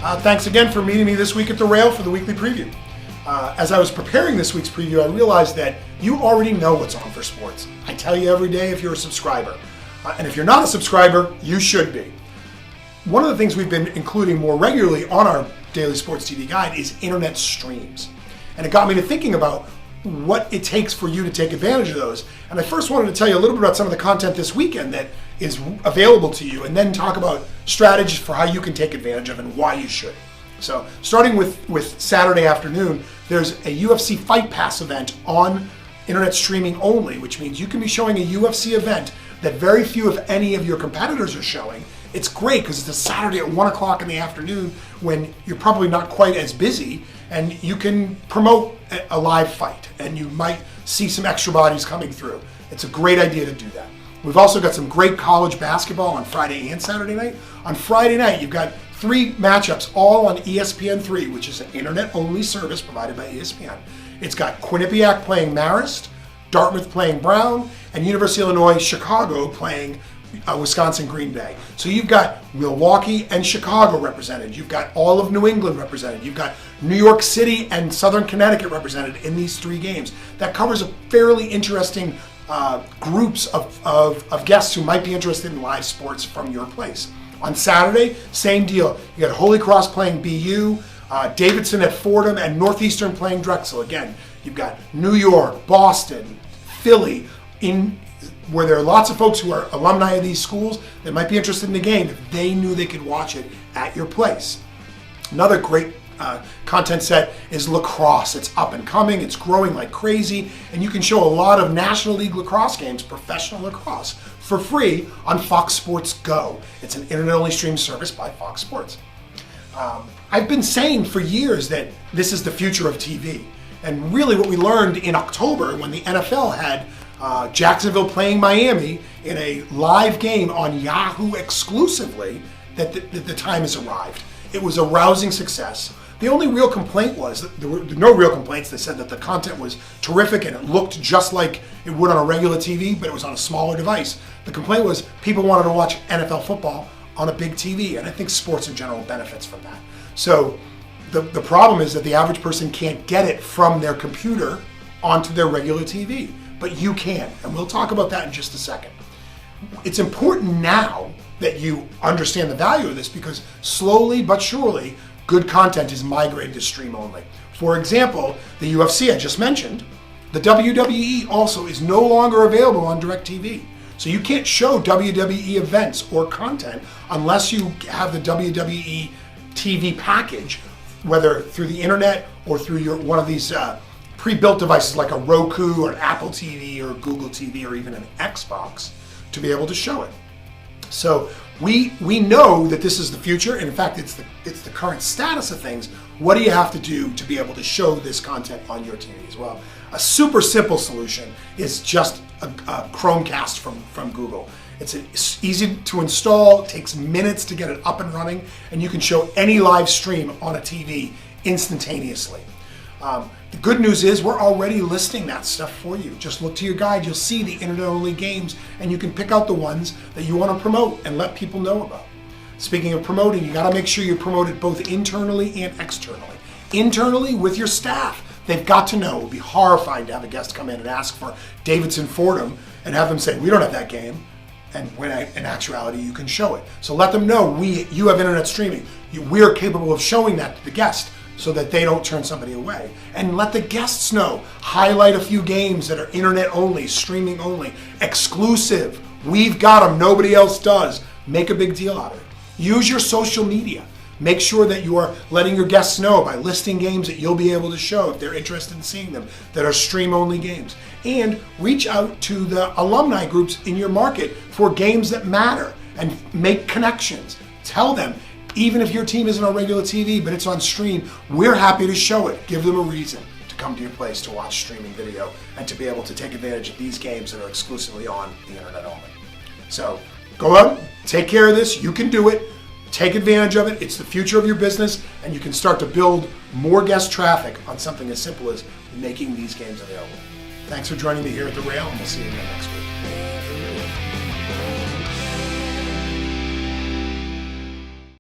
Thanks again for meeting me this week at the Rail for the weekly preview. As I was preparing this week's preview, I realized that you already know what's on for sports. I tell you every day if you're a subscriber. And if you're not a subscriber, you should be. One of the things we've been including more regularly on our Daily Sports TV Guide is internet streams. And it got me to thinking about what it takes for you to take advantage of those. And I first wanted to tell you a little bit about some of the content this weekend that is available to you, and then talk about strategies for how you can take advantage of and why you should. So starting with Saturday afternoon, there's a UFC Fight Pass event on internet streaming only, which means you can be showing a UFC event that very few, if any, of your competitors are showing. It's great because it's a Saturday at 1 o'clock in the afternoon when you're probably not quite as busy, and you can promote a live fight and you might see some extra bodies coming through. It's a great idea to do that. We've also got some great college basketball on Friday and Saturday night. On Friday night, you've got 3 matchups all on ESPN3, which is an internet-only service provided by ESPN. It's got Quinnipiac playing Marist, Dartmouth playing Brown, and University of Illinois Chicago playing Wisconsin Green Bay. So you've got Milwaukee and Chicago represented. You've got all of New England represented. You've got New York City and Southern Connecticut represented in these 3 games. That covers a fairly interesting groups of guests who might be interested in live sports from your place. On Saturday, same deal. You got Holy Cross playing BU, Davidson at Fordham, and Northeastern playing Drexel. Again, you've got New York, Boston, Philly, where there are lots of folks who are alumni of these schools that might be interested in the game if they knew they could watch it at your place. Another great content set is lacrosse. It's up and coming, it's growing like crazy, and you can show a lot of National League lacrosse games, professional lacrosse, for free on Fox Sports Go. It's an internet-only stream service by Fox Sports. I've been saying for years that this is the future of TV, and really what we learned in October when the NFL had Jacksonville playing Miami in a live game on Yahoo exclusively, that the time has arrived. It was a rousing success. The only real complaint was that there were no real complaints. They said that the content was terrific and it looked just like it would on a regular TV, but it was on a smaller device. The complaint was people wanted to watch NFL football on a big TV, and I think sports in general benefits from that. So the problem is that the average person can't get it from their computer onto their regular TV, but you can, and we'll talk about that in just a second. It's important now that you understand the value of this because slowly but surely, good content is migrated to stream only. For example, the UFC I just mentioned, the WWE also is no longer available on DirecTV. So you can't show WWE events or content unless you have the WWE TV package, whether through the internet or through one of these pre-built devices like a Roku or an Apple TV or Google TV or even an Xbox to be able to show it. So we know that this is the future, and in fact it's the current status of things. What do you have to do to be able to show this content on your TV as well? A super simple solution is just a Chromecast from Google. It's easy to install, it takes minutes to get it up and running, and you can show any live stream on a TV instantaneously. The good news is we're already listing that stuff for you. Just look to your guide, you'll see the internet-only games, and you can pick out the ones that you want to promote and let people know about. Speaking of promoting, you got to make sure you promote it both internally and externally. Internally, with your staff. They've got to know. It would be horrifying to have a guest come in and ask for Davidson Fordham and have them say, we don't have that game. And when in actuality, you can show it. So let them know you have internet streaming. We're capable of showing that to the guest so that they don't turn somebody away. And let the guests know. Highlight a few games that are internet only, streaming only, exclusive. We've got them, nobody else does. Make a big deal out of it. Use your social media. Make sure that you are letting your guests know by listing games that you'll be able to show if they're interested in seeing them, that are stream-only games. And reach out to the alumni groups in your market for games that matter and make connections. Tell them, even if your team isn't on regular TV, but it's on stream, we're happy to show it. Give them a reason to come to your place to watch streaming video and to be able to take advantage of these games that are exclusively on the internet only. So go out, take care of this. You can do it. Take advantage of it. It's the future of your business, and you can start to build more guest traffic on something as simple as making these games available. Thanks for joining me here at the Rail, and we'll see you again next week.